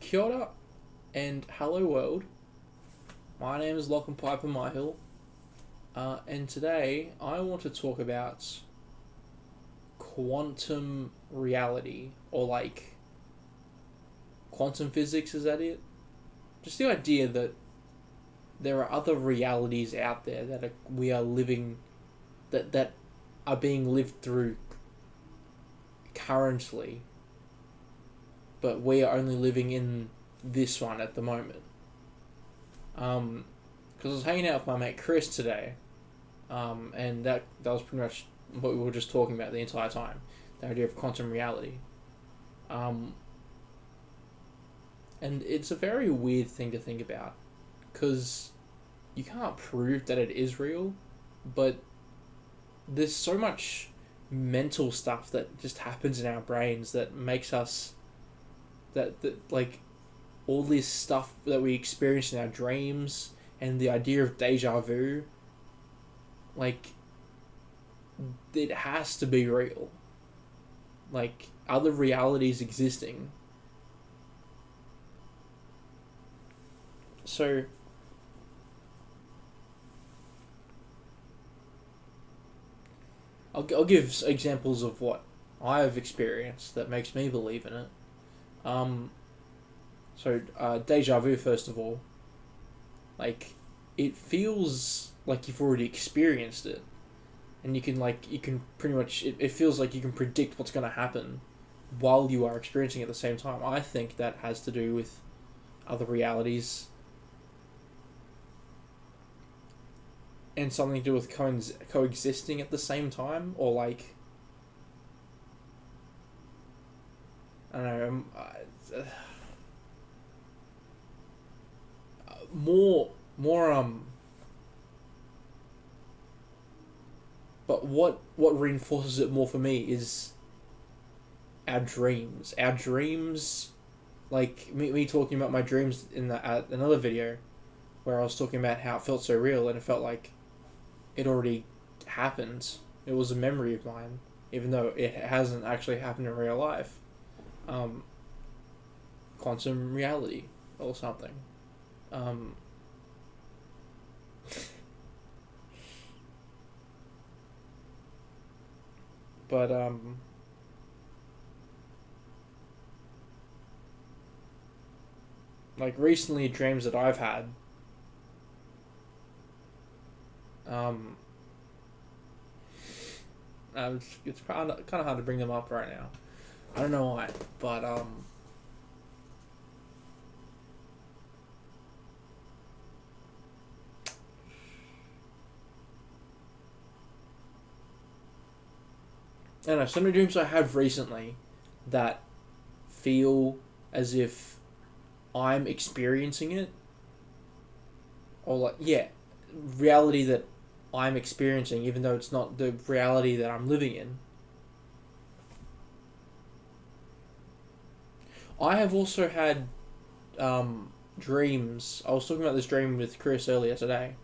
Kia ora and hello world. My name is Lachlan Piper Myhill, and today I want to talk about quantum reality, or like quantum physics. Is that it? Just the idea that there are other realities out there we are living, that are being lived through currently, but we are only living in this one at the moment. Because I was hanging out with my mate Chris today, and that was pretty much what we were just talking about the entire time, the idea of quantum reality. And it's a very weird thing to think about, because you can't prove that it is real, but there's so much mental stuff that just happens in our brains that makes us that like all this stuff that we experience in our dreams and the idea of deja vu, like, it has to be real. Like, other realities existing. So, I'll give examples of what I have experienced that makes me believe in it. Um, Deja vu, first of all, like, it feels like you've already experienced it, and you can pretty much, it feels like you can predict what's going to happen while you are experiencing it at the same time. I think that has to do with other realities and something to do with coexisting at the same time, or like, I don't know, more but what reinforces it more for me is our dreams, like me talking about my dreams in another video where I was talking about how it felt so real, and it felt like it already happened. It was a memory of mine, even though it hasn't actually happened in real life. Quantum reality or something. um but like, recently, dreams that I've had, um it's kind of hard to bring them up right now. I don't know why, but I don't know, so many dreams I have recently that feel as if I'm experiencing it, or like, yeah, reality that I'm experiencing, even though it's not the reality that I'm living in. I have also had dreams. I was talking about this dream with Chris earlier today.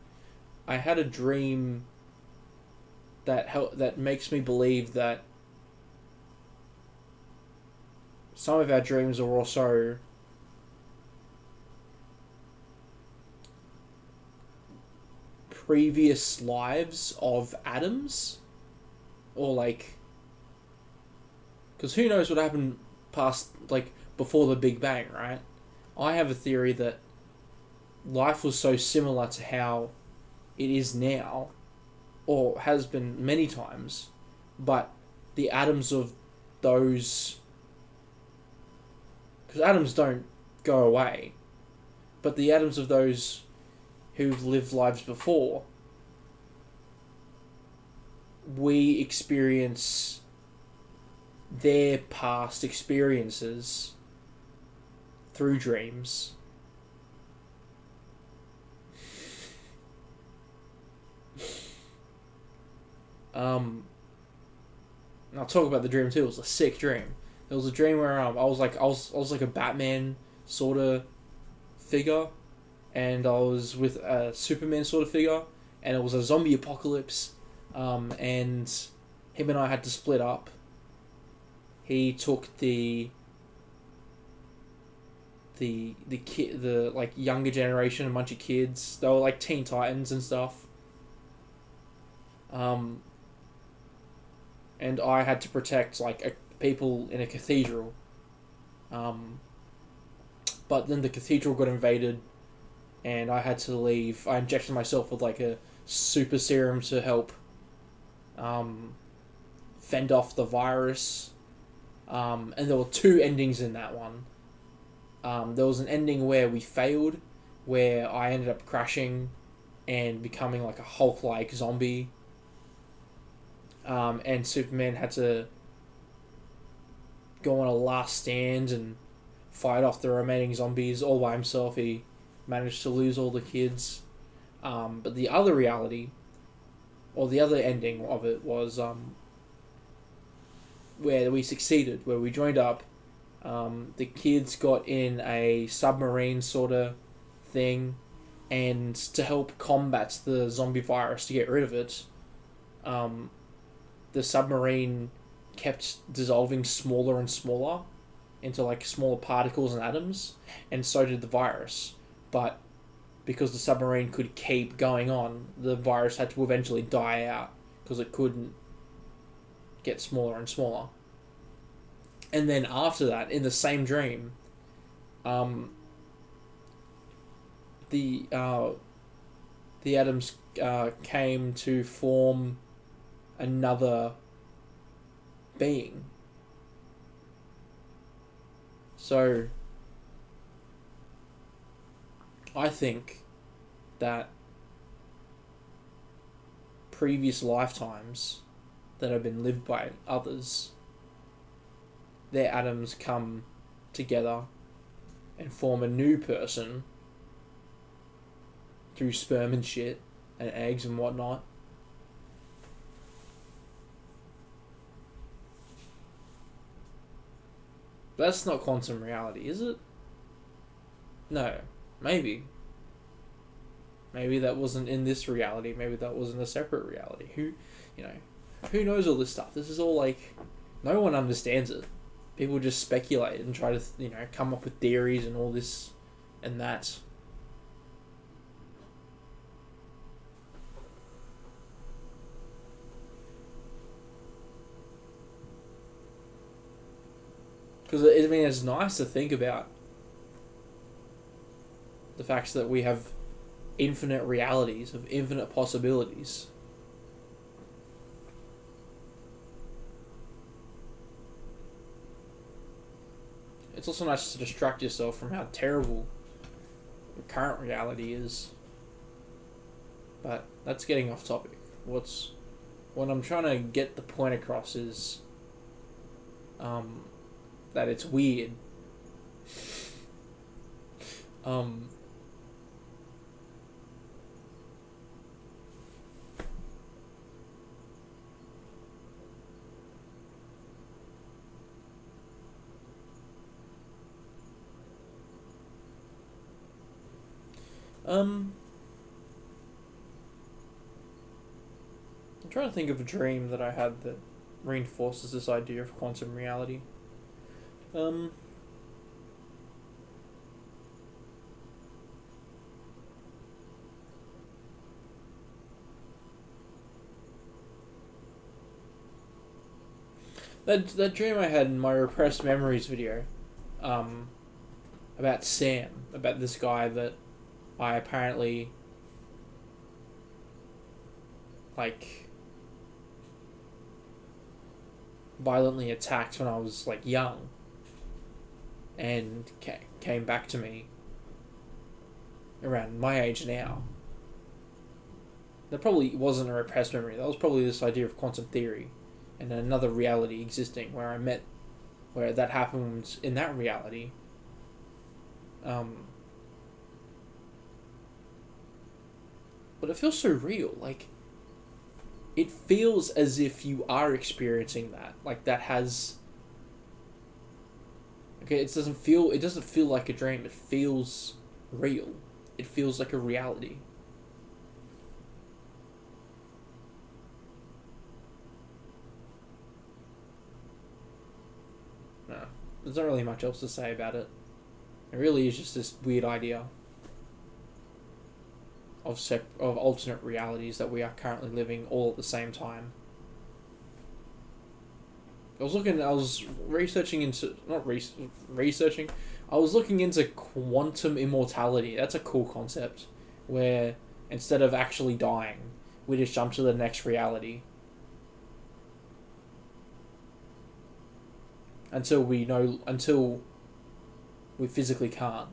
I had a dream that makes me believe that some of our dreams are also previous lives of atoms, or like, because who knows what happened past, like, before the Big Bang, right? I have a theory that life was so similar to how it is now, or has been many times, but the atoms of those, because atoms don't go away, but the atoms of those who've lived lives before, we experience their past experiences through dreams. And I'll talk about the dream too. It was a sick dream. It was a dream where I was like a Batman sort of figure, and I was with a Superman sort of figure, and it was a zombie apocalypse, and him and I had to split up. He took the the like younger generation, a bunch of kids. They were like Teen Titans and stuff. And I had to protect like people in a cathedral. But then the cathedral got invaded, and I had to leave. I injected myself with like a super serum to help fend off the virus. And there were two endings in that one. There was an ending where we failed, where I ended up crashing and becoming like a Hulk-like zombie. And Superman had to go on a last stand and fight off the remaining zombies all by himself. He managed to lose all the kids. But the other reality, or the other ending of it, was where we succeeded, where we joined up. The kids got in a submarine sort of thing, and to help combat the zombie virus, to get rid of it, the submarine kept dissolving smaller and smaller into like smaller particles and atoms, and so did the virus. But because the submarine could keep going on, the virus had to eventually die out because it couldn't get smaller and smaller. And then after that, in the same dream, the atoms came to form another being. So I think that previous lifetimes that have been lived by others, their atoms come together and form a new person through sperm and shit and eggs and whatnot. That's not quantum reality, is it? No. Maybe. Maybe that wasn't in this reality. Maybe that was in a separate reality. Who knows all this stuff? This is all like, no one understands it. People just speculate and try to, come up with theories and all this and that. Because, it's nice to think about the fact that we have infinite realities of infinite possibilities. It's also nice to distract yourself from how terrible the current reality is. But that's getting off topic. What I'm trying to get the point across is that it's weird. I'm trying to think of a dream that I had that reinforces this idea of quantum reality. That dream I had in my repressed memories video, about Sam, about this guy that I apparently like violently attacked when I was like young, and came back to me around my age now. That probably wasn't a repressed memory. That was probably this idea of quantum theory and another reality existing where where that happened in that reality. But it feels so real. Like, it feels as if you are experiencing that. Like, that has... Okay, it doesn't feel like a dream. It feels real. It feels like a reality. No, there's not really much else to say about it. It really is just this weird idea of alternate realities that we are currently living all at the same time. I was researching into, not researching, I was looking into quantum immortality. That's a cool concept, where instead of actually dying, we just jump to the next reality. Until we physically can't.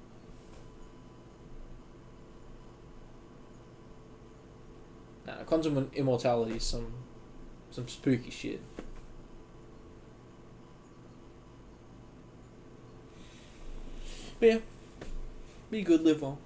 Nah, quantum immortality is some spooky shit. But yeah, be good, live well.